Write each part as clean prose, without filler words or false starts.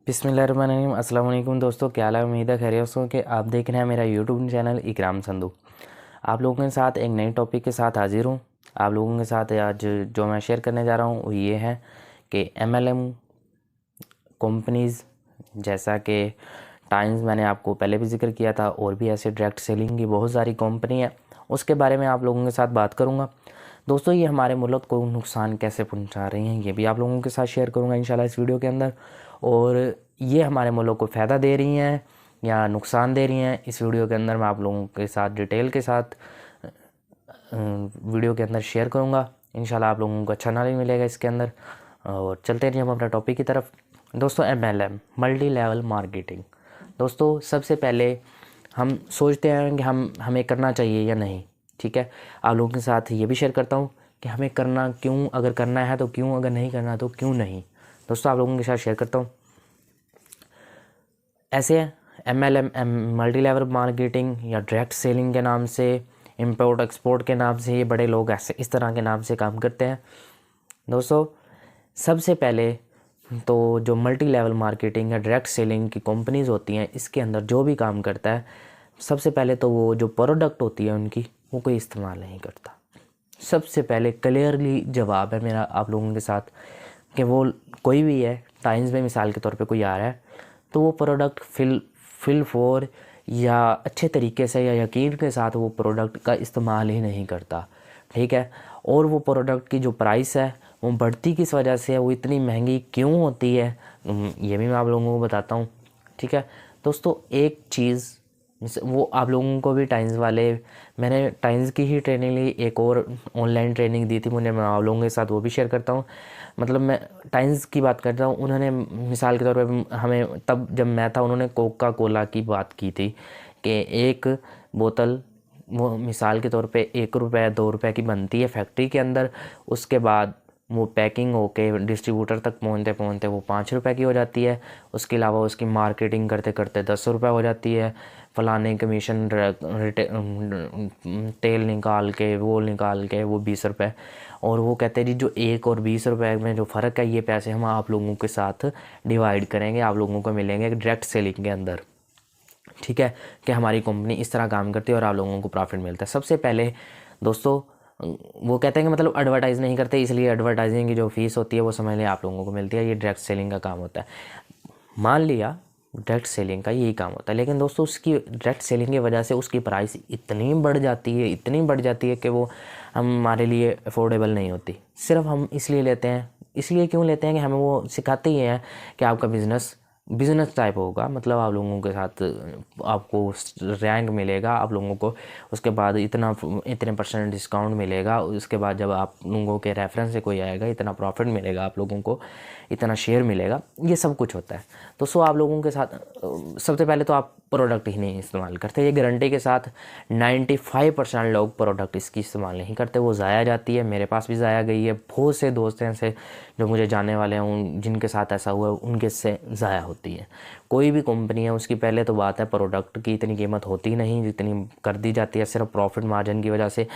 बिस्मिल्लाहिर्रहमानिर्रहीम। अस्सलाम वालेकुम दोस्तों, क्या हाल है? उम्मीद है खैरियत से हो कि आप देख रहे हैं मेरा यूट्यूब चैनल इकराम संधू। आप लोगों के साथ एक नई टॉपिक के साथ हाजिर हूँ। आप लोगों के साथ आज जो मैं शेयर करने जा रहा हूँ वो ये है कि एमएलएम कंपनीज़ जैसा कि टाइम्स मैंने आपको पहले भी जिक्र किया था, और भी ऐसे डायरेक्ट सेलिंग की बहुत सारी कंपनी है, उसके बारे में आप लोगों के साथ बात करूँगा। दोस्तों, ये हमारे मुल्क को नुकसान कैसे पहुंचा रही हैं ये भी आप लोगों के साथ शेयर करूंगा इंशाल्लाह इस वीडियो के अंदर। और ये हमारे मुल्क को फ़ायदा दे रही हैं या नुकसान दे रही हैं, इस वीडियो के अंदर मैं आप लोगों के साथ डिटेल के साथ वीडियो के अंदर शेयर करूंगा। इंशाल्लाह आप लोगों को अच्छा नॉलेज मिलेगा इसके अंदर। और चलते हैं हम अपना टॉपिक की तरफ। दोस्तों, एमएलएम मल्टी लेवल मार्केटिंग। दोस्तों, सबसे पहले हम सोचते हैं कि हमें करना चाहिए या नहीं। ठीक है, आप लोगों के साथ ये भी शेयर करता हूँ कि हमें करना क्यों, अगर करना है तो क्यों, अगर नहीं करना तो क्यों नहीं। दोस्तों, आप लोगों के साथ शेयर करता हूँ। ऐसे एमएलएम मल्टी लेवल मार्केटिंग या डायरेक्ट सेलिंग के नाम से, इंपोर्ट एक्सपोर्ट के नाम से, ये बड़े लोग ऐसे इस तरह के नाम से काम करते हैं। दोस्तों, सबसे पहले तो जो मल्टी लेवल मार्केटिंग या डायरेक्ट सेलिंग की कंपनीज़ होती हैं, इसके अंदर जो भी काम करता है, सबसे पहले तो वो जो प्रोडक्ट होती है उनकी, वो कोई इस्तेमाल नहीं करता। सबसे पहले क्लियरली जवाब है मेरा आप लोगों के साथ कि वो कोई भी है, टाइम्स में मिसाल के तौर पे कोई आ रहा है तो वो प्रोडक्ट फिल फॉर या अच्छे तरीके से या यकीन के साथ वो प्रोडक्ट का इस्तेमाल ही नहीं करता। ठीक है, और वो प्रोडक्ट की जो प्राइस है वो बढ़ती किस वजह से है, वो इतनी महंगी क्यों होती है, ये भी मैं आप लोगों को बताता हूँ। ठीक है दोस्तों, एक चीज़ वो आप लोगों को भी टाइम्स वाले, मैंने टाइम्स की ही ट्रेनिंग ली, एक और ऑनलाइन ट्रेनिंग दी थी मुझे, मैं आप लोगों के साथ वो भी शेयर करता हूँ। मतलब मैं टाइम्स की बात करता हूँ, उन्होंने मिसाल के तौर पे हमें, तब जब मैं था, उन्होंने कोका कोला की बात की थी कि एक बोतल वो मिसाल के तौर पे 1 रुपये 2 रुपये की बनती है फैक्ट्री के अंदर, उसके बाद वो पैकिंग होके डिस्ट्रीब्यूटर तक पहुँचते पहुँचते वो 5 रुपये की हो जाती है। उसके अलावा उसकी मार्केटिंग करते करते 10 रुपये हो जाती है। फलाने कमीशन तेल निकाल के वो निकाल के वो 20 रुपये, और वो कहते हैं जी जो 1 और 20 रुपये में जो फ़र्क है, ये पैसे हम आप लोगों के साथ डिवाइड करेंगे, आप लोगों को मिलेंगे डायरेक्ट सेलिंग के अंदर। ठीक है, कि हमारी कंपनी इस तरह काम करती है और आप लोगों को प्रॉफिट मिलता है। सबसे पहले दोस्तों, वो कहते हैं कि मतलब एडवर्टाइज़ नहीं करते, इसलिए एडवर्टाइजिंग की जो फीस होती है वो समझ लें आप लोगों को मिलती है, ये डायरेक्ट सेलिंग का काम होता है। मान लिया डायरेक्ट सेलिंग का यही काम होता है, लेकिन दोस्तों उसकी डायरेक्ट सेलिंग की वजह से उसकी प्राइस इतनी बढ़ जाती है, इतनी बढ़ जाती है कि वो हमारे लिए अफोर्डेबल नहीं होती। सिर्फ हम इसलिए लेते हैं, इसलिए क्यों लेते हैं कि हमें वो सिखाते ही हैं कि आपका बिज़नेस टाइप होगा, मतलब आप लोगों के साथ आपको रैंक मिलेगा, आप लोगों को उसके बाद इतने परसेंट डिस्काउंट मिलेगा, उसके बाद जब आप लोगों के रेफरेंस से कोई आएगा इतना प्रॉफिट मिलेगा, आप लोगों को इतना शेयर मिलेगा, ये सब कुछ होता है। तो सो आप लोगों के साथ सबसे पहले तो आप प्रोडक्ट ही नहीं इस्तेमाल करते, ये गारंटी के साथ 95% लोग प्रोडक्ट इसकी इस्तेमाल नहीं करते, वो ज़ाया जाती है। मेरे पास भी ज़ाया गई है, बहुत से दोस्त हैं ऐसे जो मुझे जानने वाले हैं, जिनके साथ ऐसा हुआ है, उनके से ज़ाया होती है। कोई भी कंपनी है उसकी पहले तो बात है, प्रोडक्ट की इतनी कीमत होती नहीं जितनी कर दी जाती है, सिर्फ प्रॉफिट मार्जिन की वजह से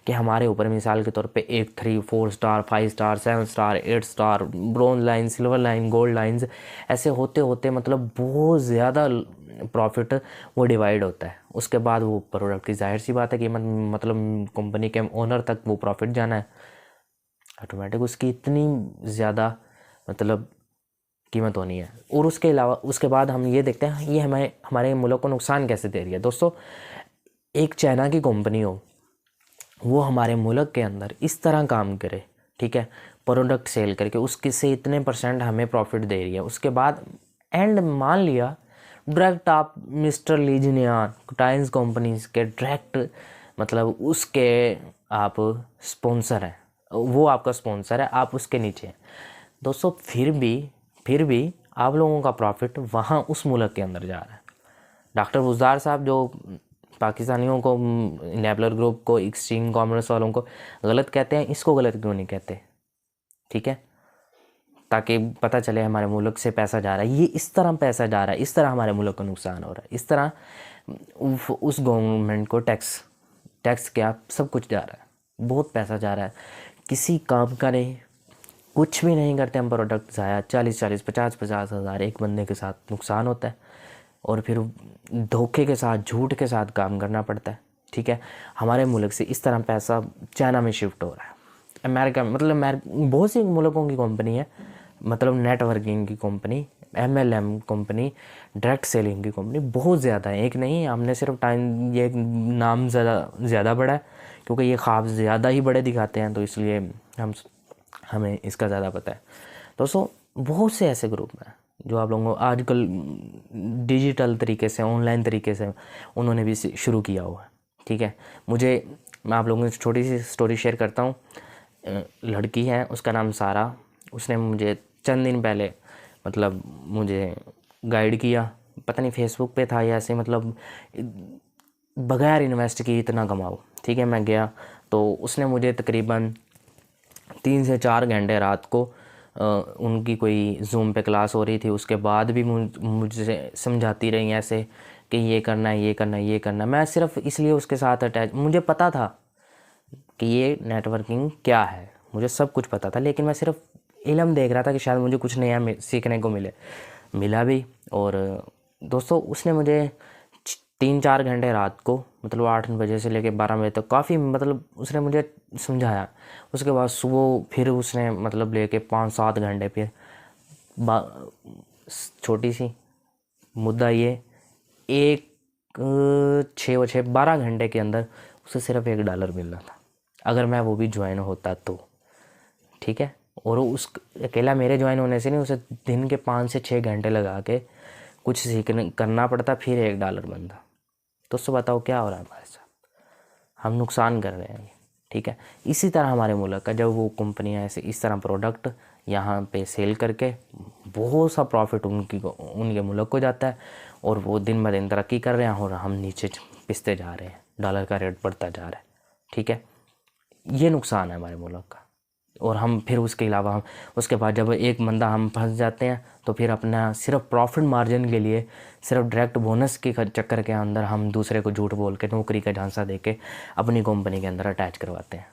कि हमारे ऊपर मिसाल के तौर पे 1 3 4 star 5 star 7 star 8 star bronze line silver line gold lines ऐसे होते होते मतलब बहुत ज़्यादा प्रॉफिट वो डिवाइड होता है। उसके बाद वो प्रोडक्ट की जाहिर सी बात है कीमत, मतलब कंपनी के ओनर तक वो प्रॉफिट जाना है, ऑटोमेटिक उसकी इतनी ज़्यादा मतलब कीमत होनी है। और उसके अलावा उसके बाद हम ये देखते हैं ये हमारे मुल्क को नुकसान कैसे दे रही है। दोस्तों, एक चाइना की कंपनी हो, वो हमारे मुल्क के अंदर इस तरह काम करे, ठीक है, प्रोडक्ट सेल करके उसके से इतने परसेंट हमें प्रॉफिट दे रही है, उसके बाद एंड मान लिया डायरेक्ट आप मिस्टर लीजनियान टाइम्स कंपनीज के डायरेक्ट मतलब उसके आप स्पॉन्सर हैं, वो आपका स्पॉन्सर है, आप उसके नीचे हैं। दोस्तों, फिर भी आप लोगों का प्रॉफिट वहाँ उस मुल्क के अंदर जा रहा है। डॉक्टर बुज़दार साहब जो पाकिस्तानियों को, इनेबलर ग्रुप को, एक्सट्रीम कॉमर्स वालों को गलत कहते हैं, इसको गलत क्यों नहीं कहते? ठीक है, ताकि पता चले हमारे मुल्क से पैसा जा रहा है, ये इस तरह पैसा जा रहा है, इस तरह हमारे मुल्क का नुकसान हो रहा है, इस तरह उस गवर्नमेंट को टैक्स क्या सब कुछ जा रहा है, बहुत पैसा जा रहा है, किसी काम का नहीं। कुछ भी नहीं करते हम, प्रोडक्ट ज़ाया 40-40 50-50 हज़ार एक बंदे के साथ नुकसान होता है, और फिर धोखे के साथ झूठ के साथ काम करना पड़ता है। ठीक है, हमारे मुल्क से इस तरह पैसा चाइना में शिफ्ट हो रहा है, अमेरिका में, मतलब बहुत सी मुल्कों की कंपनी है, मतलब नेटवर्किंग की company, MLM company, direct selling की कंपनी बहुत ज़्यादा है, एक नहीं। हमने सिर्फ टाइम, ये नाम ज़्यादा बड़ा है क्योंकि ये ख्वाब ज़्यादा ही बड़े दिखाते हैं, तो इसलिए हमें इसका ज़्यादा पता है। दोस्तों बहुत से ऐसे ग्रुप हैं जो आप लोगों को आजकल डिजिटल तरीके से, ऑनलाइन तरीके से उन्होंने भी शुरू किया हुआ है। ठीक है, मैं आप लोगों को छोटी सी स्टोरी शेयर करता हूँ। लड़की है, उसका नाम सारा, उसने मुझे चंद दिन पहले मतलब मुझे गाइड किया, पता नहीं फेसबुक पे था या ऐसे, मतलब बगैर इन्वेस्ट किए इतना कमाओ। ठीक है, मैं गया तो उसने मुझे तकरीबन 3 से 4 घंटे रात को उनकी कोई जूम पे क्लास हो रही थी, उसके बाद भी मुझे समझाती रही ऐसे कि ये करना है, ये करना है, ये करना है। मैं सिर्फ इसलिए उसके साथ अटैच, मुझे पता था कि ये नेटवर्किंग क्या है, मुझे सब कुछ पता था, लेकिन मैं सिर्फ इल्म देख रहा था कि शायद मुझे कुछ नया सीखने को मिला भी। और दोस्तों उसने मुझे 3-4 घंटे रात को, मतलब 8 बजे से लेकर 12 बजे तक काफ़ी, मतलब उसने मुझे समझाया। उसके बाद सुबह फिर उसने मतलब लेके 5-7 घंटे फिर छोटी सी मुद्दा ये, एक 12 घंटे के अंदर उसे सिर्फ $1 मिलना था, अगर मैं वो भी ज्वाइन होता तो। ठीक है, और उस अकेला मेरे ज्वाइन होने से नहीं, उसे दिन के 5 से 6 घंटे लगा के कुछ सीखने करना पड़ता, फिर $1 बनता। दोस्तों बताओ क्या हो रहा है हमारे साथ, हम नुकसान कर रहे हैं। ठीक है, इसी तरह हमारे मुल्क का जब वो कंपनियाँ ऐसे इस तरह प्रोडक्ट यहाँ पे सेल करके बहुत सा प्रॉफिट उनके मुल्क को जाता है, और वो दिन ब दिन तरक्की कर रहे हैं और हम नीचे पिसते जा रहे हैं, डॉलर का रेट बढ़ता जा रहा है। ठीक है, ये नुकसान है हमारे मुल्क का। और हम फिर उसके अलावा हम उसके बाद जब एक बंदा हम फंस जाते हैं तो फिर अपना सिर्फ प्रॉफिट मार्जिन के लिए, सिर्फ डायरेक्ट बोनस के चक्कर के अंदर हम दूसरे को झूठ बोल के, नौकरी का झांसा दे के अपनी कंपनी के अंदर अटैच करवाते हैं।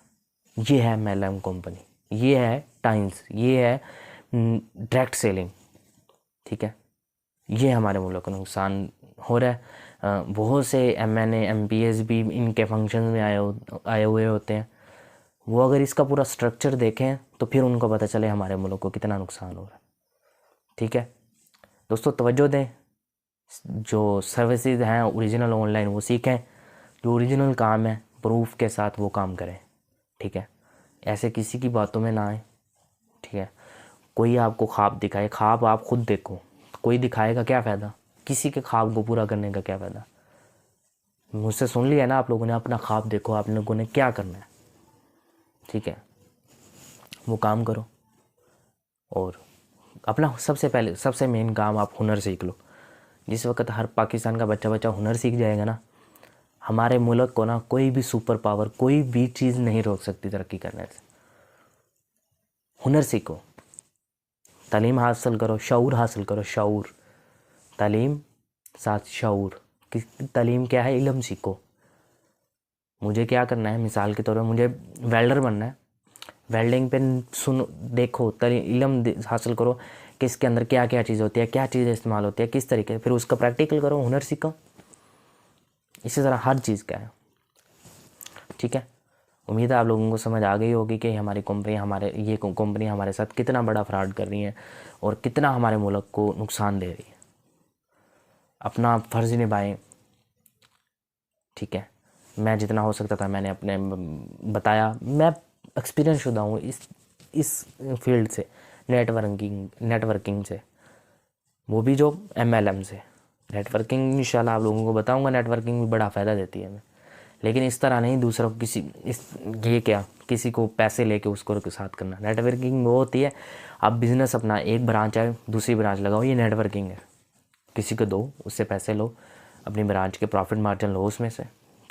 ये है MLM कंपनी, ये है टाइम्स, ये है डायरेक्ट सेलिंग। ठीक है, ये हमारे मुल्क को नुकसान हो रहा है। बहुत से MNA MPS भी इनके फंक्शन में आए हुए होते हैं। वो अगर इसका पूरा स्ट्रक्चर देखें तो फिर उनको पता चले हमारे मुल्क को कितना नुकसान हो रहा है। ठीक है दोस्तों, तवज्जो दें, जो सर्विसेज हैं ओरिजिनल ऑनलाइन वो सीखें, जो ओरिजिनल काम है प्रूफ के साथ वो काम करें। ठीक है, ऐसे किसी की बातों में ना आए। ठीक है, कोई आपको ख्वाब दिखाए, ख्वाब आप खुद देखो, कोई दिखाएगा क्या फ़ायदा, किसी के ख्वाब को पूरा करने का क्या फ़ायदा। मुझसे सुन लिया ना आप लोगों ने, अपना ख्वाब देखो, आप लोगों ने क्या करना है। ठीक है, वो काम करो, और अपना सबसे पहले सबसे मेन काम आप हुनर सीख लो। जिस वक्त हर पाकिस्तान का बच्चा हुनर सीख जाएगा ना, हमारे मुल्क को ना कोई भी सुपर पावर, कोई भी चीज़ नहीं रोक सकती तरक्की करने से। हुनर सीखो, तालीम हासिल करो, शऊर हासिल करो, शऊर, तालीम साथ शऊर। तालीम क्या है, इल्म सीखो। मुझे क्या करना है, मिसाल के तौर पर मुझे वेल्डर बनना है, वेल्डिंग पे सुनो, देखो, इल्म हासिल करो कि इसके अंदर क्या क्या चीज़ होती है, क्या चीज़ें इस्तेमाल होती है, किस तरीके, फिर उसका प्रैक्टिकल करो, हुनर सीखो। इसी तरह हर चीज़ का है। ठीक है, उम्मीद है आप लोगों को समझ आ गई होगी कि हमारी कंपनी, ये कंपनी हमारे साथ कितना बड़ा फ्रॉड कर रही है और कितना हमारे मुल्क को नुकसान दे रही है। अपना फ़र्ज़ निभाएं। ठीक है, मैं जितना हो सकता था मैंने अपने बताया। मैं एक्सपीरियंस शुदा हूँ इस फील्ड से, नेटवर्किंग से, वो भी जो MLM से। नेटवर्किंग इंशाल्लाह आप लोगों को बताऊंगा, नेटवर्किंग भी बड़ा फ़ायदा देती है हमें, लेकिन इस तरह नहीं दूसरों को किसी को पैसे लेके उसको के साथ करना। नेटवर्किंग वो होती है, आप बिज़नेस अपना एक ब्रांच है दूसरी ब्रांच लगाओ, ये नेटवर्किंग है। किसी को दो, उससे पैसे लो, अपनी ब्रांच के प्रॉफिट मार्जिन लो उसमें से।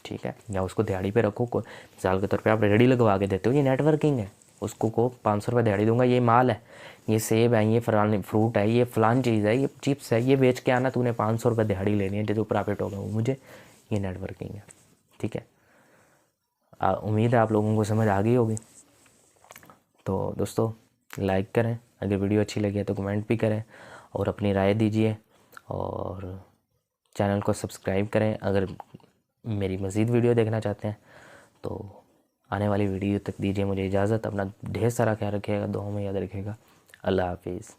ठीक है, या उसको दिहाड़ी पे रखो, मिसाल के तौर पे आप रेडी लगवा के देते हो, ये नेटवर्किंग है। उसको को 500 रुपये दिहाड़ी दूंगा, ये माल है, ये सेब है, ये फलान फ्रूट है, ये फलान चीज़ है, ये चिप्स है, ये बेच के आना, तूने 500 रुपये दिहाड़ी लेनी है, जो प्रॉफिट होगा वो मुझे, ये नेटवर्किंग है। ठीक है, उम्मीद है आप लोगों को समझ आ गई होगी। तो दोस्तों लाइक करें, अगर वीडियो अच्छी लगी है तो कमेंट भी करें और अपनी राय दीजिए, और चैनल को सब्सक्राइब करें अगर मेरी मज़ीद वीडियो देखना चाहते हैं। तो आने वाली वीडियो तक दीजिए मुझे इजाज़त। अपना ढेर सारा ख्याल रखिएगा, दुआओं में याद रखिएगा। अल्लाह हाफिज़।